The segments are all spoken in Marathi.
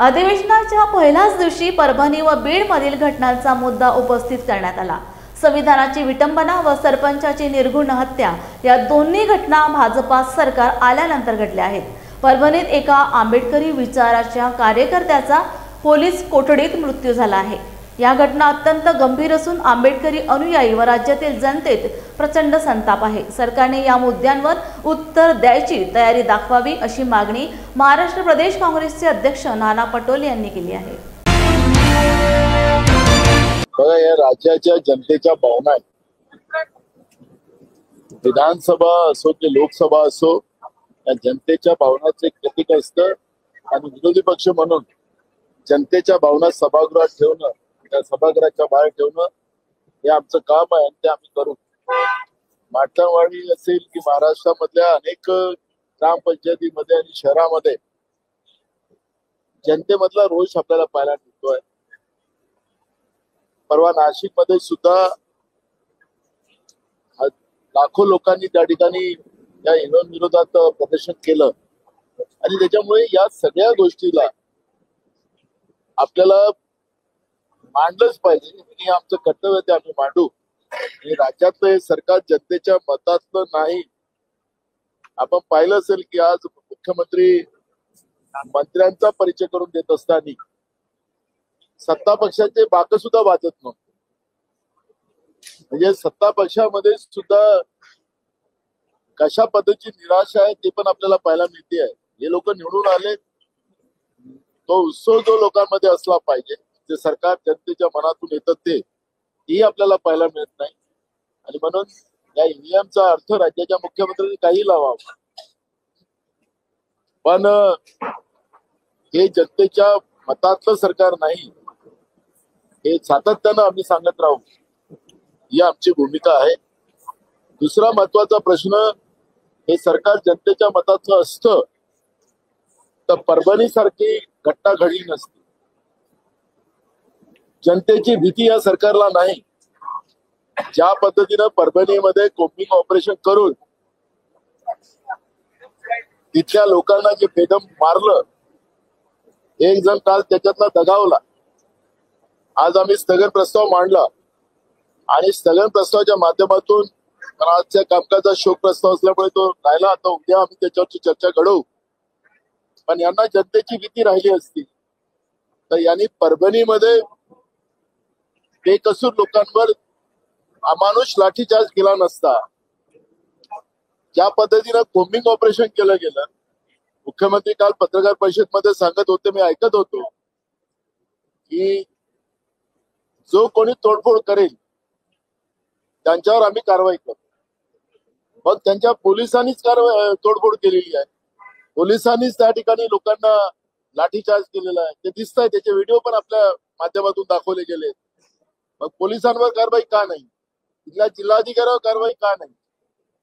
अधिवेशनाच्या पहिल्याच दिवशी परभणी व बीड मधील घटनांचा मुद्दा उपस्थित करण्यात आला। संविधानाची विटंबना व सरपंचाची निर्घृण हत्या या दोन्ही घटना भाजपा सरकार आल्यानंतर घडल्या आहेत। परभणीत एका आंबेडकरी विचाराच्या कार्यकर्त्याचा पोलीस कोठडीत मृत्यू झाला आहे। या घटना अत्यंत गंभीर असून आंबेडकरी अनुयायी व राज्यातील जनतेत प्रचंड संताप आहे। सरकारने या मुद्द्यांवर उत्तर द्यायची तयारी दाखवावी अशी मागणी महाराष्ट्र प्रदेश काँग्रेसचे अध्यक्ष नाना पटोले यांनी केली आहे। बघा, या राज्याच्या जनतेच्या भावना आहेत। विधानसभा असो की लोकसभा असो, या जनतेच्या भावनाचे प्रतीक असतं आणि विरोधी पक्ष म्हणून जनतेच्या भावना सभागृहात ठेवणं, त्या सभागृहाच्या बाहेर ठेवणं हे आमचं काम आहे आणि ते आम्ही करू। माटणवाडी असेल की महाराष्ट्रामधल्या अनेक ग्रामपंचायतीमध्ये आणि शहरामध्ये जनतेमधला रोष आपल्याला पाहायला मिळतोय। परवा नाशिक मध्ये सुद्धा लाखो लोकांनी त्या ठिकाणी या इव्हेंट विरोधात प्रदर्शन केलं आणि त्याच्यामुळे या सगळ्या गोष्टीला आपल्याला मांडलंच पाहिजे। हे आमचं कर्तव्य ते आम्ही मांडू। आणि राज्यातलं हे सरकार जनतेच्या मतातलं नाही। आपण पाहिलं असेल की आज मुख्यमंत्री मंत्र्यांचा परिचय करून देत असताना सत्ता पक्षाचे बाक सुद्धा वाजत नव्हते। म्हणजे सत्ता पक्षामध्ये सुद्धा कशा पद्धतीची निराशा आहे ते पण आपल्याला पाहायला मिळते आहे। हे लोक निवडून आले, तो उत्सव जो लोकांमध्ये असला पाहिजे, ते सरकार जनतेच्या मनातून येतं तेही आपल्याला पाहायला मिळत नाही। आणि म्हणून या ईव्हीएमचा अर्थ राज्याच्या मुख्यमंत्र्यांनी काही लावावा, पण हे जनतेच्या मतातलं सरकार नाही, हे सातत्यानं आम्ही सांगत राहू, ही आमची भूमिका आहे। दुसरा महत्वाचा प्रश्न, हे सरकार जनतेच्या मताचं असतं तर परभणी सारखी घटना घडली नसती। जनतेची भीती या सरकारला नाही। ज्या पद्धतीनं परभणीमध्ये कोम्बिंग ऑपरेशन करून तिथल्या लोकांना जे बेदम मारलं, एक जण काल त्याच्यातला दगावला। आज आम्ही स्थगन प्रस्ताव मांडला आणि स्थगन प्रस्तावाच्या माध्यमातून आजच्या कामकाजाचा शोक प्रस्ताव असल्यामुळे तो राहिला। आता उद्या आम्ही त्याच्यावरची चर्चा घडवू, पण यांना जनतेची भीती राहिली असती तर यांनी परभणीमध्ये बेकसूर लोकांवर अमानुष लाठीचार्ज केला नसता। ज्या पद्धतीनं कोम्बिंग ऑपरेशन केलं गेलं, मुख्यमंत्री काल पत्रकार परिषदेमध्ये सांगत होते, मी ऐकत होतो की जो कोणी तोडफोड करेल त्यांच्यावर आम्ही कारवाई करू। मग त्यांच्या पोलिसांनीच तोडफोड केलेली आहे। पोलिसांनीच त्या ठिकाणी लोकांना लाठीचार्ज केलेला आहे, ते दिसत आहे। त्याचे व्हिडिओ पण आपल्या माध्यमातून दाखवले गेले। मग पोलिसांवर कारवाई का नाही? तिथल्या जिल्हाधिकाऱ्यावर कारवाई का नाही?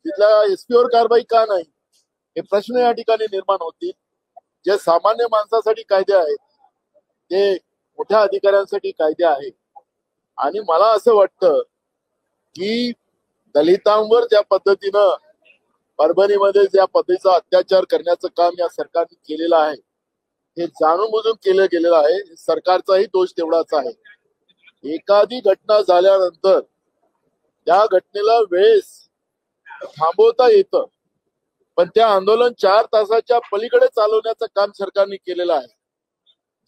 तिथल्या एसपीवर कारवाई का नाही? हे प्रश्न या ठिकाणी निर्माण होतील। जे सामान्य माणसासाठी कायदे आहेत ते मोठ्या अधिकाऱ्यांसाठी कायदे आहेत। आणि मला असं वाटतं की दलितांवर ज्या पद्धतीनं परभणीमध्ये ज्या पद्धतीचा अत्याचार करण्याचं काम या सरकारने केलेलं आहे, हे जाणून बुजून केलं गेलेलं आहे। सरकारचाही दोष तेवढाच आहे। एखादी घटना झाल्यानंतर त्या घटनेला वेळेस थांबवता येतं, पण त्या आंदोलन 4 तासाच्या पलीकडे चालवण्याचं काम सरकारने केलेलं आहे।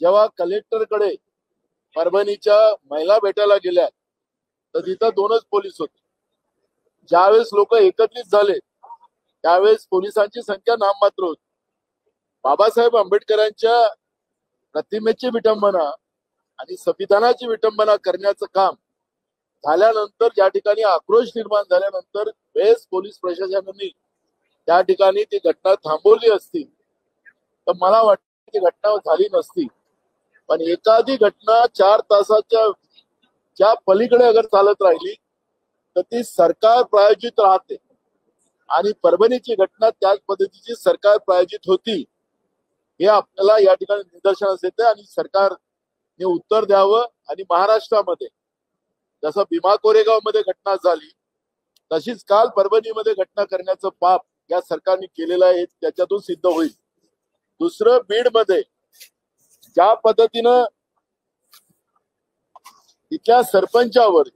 जेव्हा कलेक्टरकडे परभणीच्या महिला भेटायला गेल्या तर तिथं 2च पोलीस होते। ज्यावेळेस लोक एकत्रित झाले त्यावेळेस पोलिसांची संख्या नाममात्र होती। बाबासाहेब आंबेडकरांच्या प्रतिमेची विटंबना आणि संविधानाची विटंबना करण्याचं काम झाल्यानंतर, ज्या ठिकाणी आक्रोश निर्माण झाल्यानंतर वेळेस पोलीस प्रशासनाने त्या ठिकाणी ती घटना थांबवली असती तर मला वाटतं ती घटना झाली नसती। पण एखादी घटना 4 तासाच्या ज्या पलीकडे अगर चालत राहिली तर ती सरकार प्रायोजित राहते आणि परभणीची घटना त्याच पद्धतीची सरकार प्रायोजित होती, हे आपल्याला या ठिकाणी निदर्शनास येते। आणि सरकारने उत्तर द्यावं। आणि महाराष्ट्रामध्ये जसं भीमा कोरेगाव मध्ये घटना झाली तशीच काल परभणीमध्ये घटना करण्याचं पाप या सरकारने केलेलं आहे, त्याच्यातून सिद्ध होईल। दुसरं, बीड मध्ये ज्या पद्धतीनं इथल्या सरपंचावर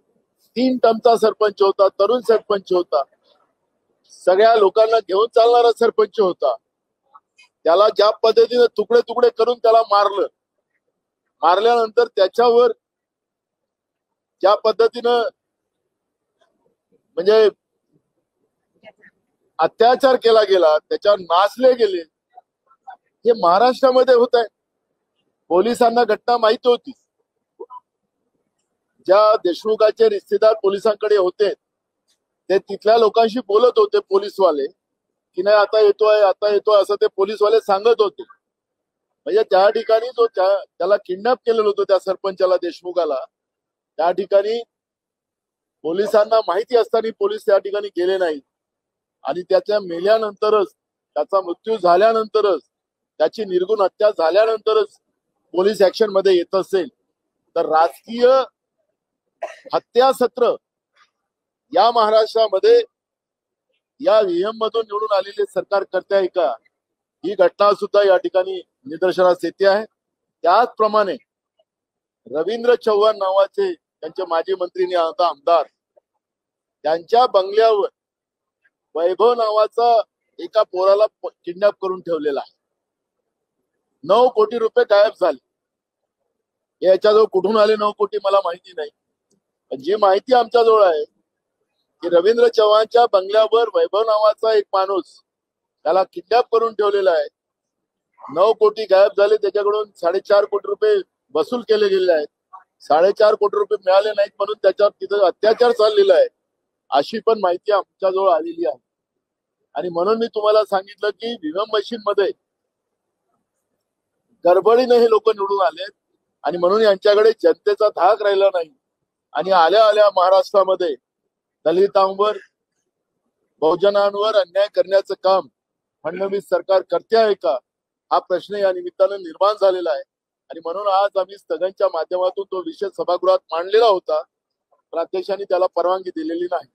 3 टर्मचा सरपंच होता, तरुण सरपंच होता, सगळ्या लोकांना घेऊन चालणारा सरपंच होता, त्याला ज्या पद्धतीने तुकडे तुकडे करून त्याला मारल्यानंतर त्याच्यावर ज्या पद्धतीनं म्हणजे अत्याचार केला गेला, त्याच्यावर नाचले गेले, हे महाराष्ट्रामध्ये होत आहे. पोलिसांना घटना माहिती होती. ज्या देशमुखाचे रिश्तेदार पोलिसांकडे होते ते तिथल्या लोकांशी बोलत होते, पोलीसवाले, की नाही आता येतोय असं ते पोलीसवाले सांगत होते. म्हणजे त्या ठिकाणी जो त्याला किडनॅप केलेलं होतं त्या सरपंचाला, देशमुखाला, त्या ठिकाणी पोलिसांना माहिती असताना पोलीस त्या ठिकाणी गेले नाही आणि त्याच्या मेल्यानंतरच, त्याचा मृत्यू झाल्यानंतरच, त्याची निर्गुण हत्या झाल्यानंतरच पोलीस ऍक्शन मध्ये येत असेल तर राजकीय हत्या सत्र या महाराष्ट्रामध्ये या व्हीएम मधून निवडून आलेले सरकार करते आहे का, ही घटना सुद्धा या ठिकाणी निदर्शनास येते आहे. त्याचप्रमाणे रवींद्र चव्हाण नावाचे त्यांचे माजी मंत्री आता आमदार, त्यांच्या बंगल्यावर वैभव नावाचा एका पोराला किडनॅप करून ठेवलेला आहे. 9 कोटी रुपये गायब झाले. याच्याजवळ कुठून आले 9 कोटी मला माहिती नाही. जी माहिती आमच्याजवळ आहे की रवींद्र चव्हाणच्या बंगल्यावर वैभव नावाचा एक माणूस त्याला किडनॅप करून ठेवलेला आहे. 9 कोटी गायब झाले. त्याच्याकडून 4.5 कोटी रुपये वसूल केले गेले आहेत. 4.5 कोटी रुपये मिळाले नाहीत म्हणून त्याच्यावर तिथं अत्याचार चाललेला आहे, अशी पण माहिती आमच्याजवळ आलेली आहे. आणि म्हणून मी तुम्हाला सांगितलं की व्हीएम मशीन मध्ये गडबडीने हे लोक निवडून आले आणि म्हणून यांच्याकडे जनतेचा धाक राहिला नाही. आणि आल्या महाराष्ट्रामध्ये दलितांवर, बहुजनांवर अन्याय करण्याचं काम फडणवीस सरकार करते आहे का, हा प्रश्न या निमित्तानं निर्माण झालेला आहे. आणि म्हणून आज आम्ही स्थगनच्या माध्यमातून तो विषय सभागृहात मांडलेला होता, पण अध्यक्षांनी त्याला परवानगी दिलेली नाही.